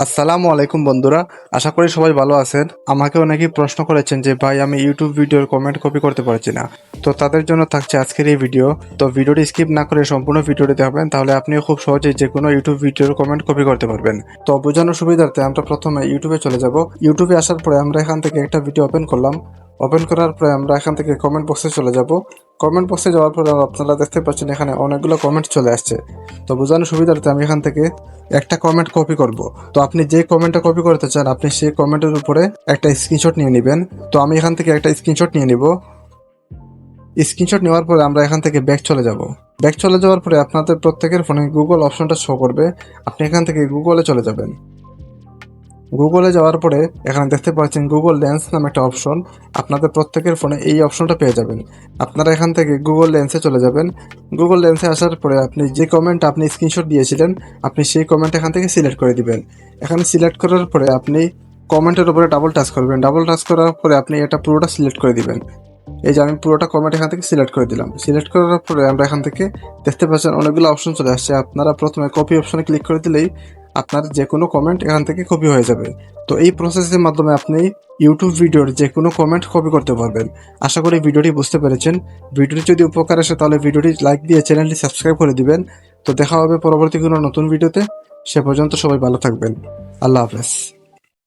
আসসালামু আলাইকুম বন্ধুরা, আশা করি সবাই ভালো আছেন। আমাকে অনেকেই প্রশ্ন করেছেন যে ভাই আমি ইউটিউব ভিডিওর কমেন্ট কপি করতে পারছি না। তো তাদের জন্য থাকছে আজকের এই ভিডিও। তো ভিডিওটি স্কিপ না করে সম্পূর্ণ ভিডিওটি দেখবেন, তাহলে আপনিও খুব সহজেই যে কোনো ইউটিউব ভিডিওর কমেন্ট কপি করতে পারবেন। তো বোঝানোর সুবিধার্থে আমরা প্রথমে ইউটিউবে চলে যাব। ইউটিউবে আসার পরে আমরা এখান থেকে একটা ভিডিও ওপেন করলাম। ওপেন করার পরে আমরা এখান থেকে কমেন্ট বক্সে চলে যাব। কমেন্ট বক্সে যাওয়ার পরে আপনারা দেখতে পাচ্ছেন এখানে অনেকগুলো কমেন্ট চলে আসছে। তো বোঝানোর সুবিধার্থে আমি এখান থেকে একটা কমেন্ট কপি করব। তো আপনি যে কমেন্টটা কপি করতে চান আপনি সেই কমেন্টের উপরে একটা স্ক্রিনশট নিয়ে নেবেন। তো আমি এখান থেকে একটা স্ক্রিনশট নিয়ে নিব। স্ক্রিনশট নেওয়ার পরে আমরা এখান থেকে ব্যাক চলে যাব। ব্যাক চলে যাওয়ার পরে আপনাদের প্রত্যেকের ফোনে গুগল অপশনটা শো করবে। আপনি এখান থেকে গুগলে চলে যাবেন। গুগলে যাওয়ার পরে এখানে দেখতে পাচ্ছেন গুগল লেন্স নামে একটা অপশন। আপনাদের প্রত্যেকের ফোনে এই অপশনটা পেয়ে যাবেন। আপনারা এখান থেকে গুগল লেন্সে চলে যাবেন। গুগল লেন্সে আসার পরে আপনি যে কমেন্ট আপনি স্ক্রিনশট দিয়েছিলেন আপনি সেই কমেন্ট এখান থেকে সিলেক্ট করে দিবেন। এখানে সিলেক্ট করার পরে আপনি কমেন্টের উপরে ডাবল টাচ করবেন। ডাবল টাচ করার পরে আপনি এটা পুরোটা সিলেক্ট করে দিবেন। এই যে আমি পুরোটা কমেন্ট এখান থেকে সিলেক্ট করে দিলাম। সিলেক্ট করার পরে আমরা এখান থেকে দেখতে পাচ্ছেন অনেকগুলো অপশন চলে আসছে। আপনারা প্রথমে কপি অপশনে ক্লিক করে দিলেই আপনার যে কোনো কমেন্ট এখান থেকে কপি হয়ে যাবে। তো এই প্রসেসের মাধ্যমে আপনি ইউটিউব ভিডিওর যে কোনো কমেন্ট কপি করতে পারবেন। আশা করি ভিডিওটি বুঝতে পেরেছেন। ভিডিওটি যদি উপকার আসে তাহলে ভিডিওটি লাইক দিয়ে চ্যানেলটি সাবস্ক্রাইব করে দিবেন। তো দেখা হবে পরবর্তী কোনো নতুন ভিডিওতে। সে পর্যন্ত সবাই ভালো থাকবেন। আল্লাহ হাফেজ।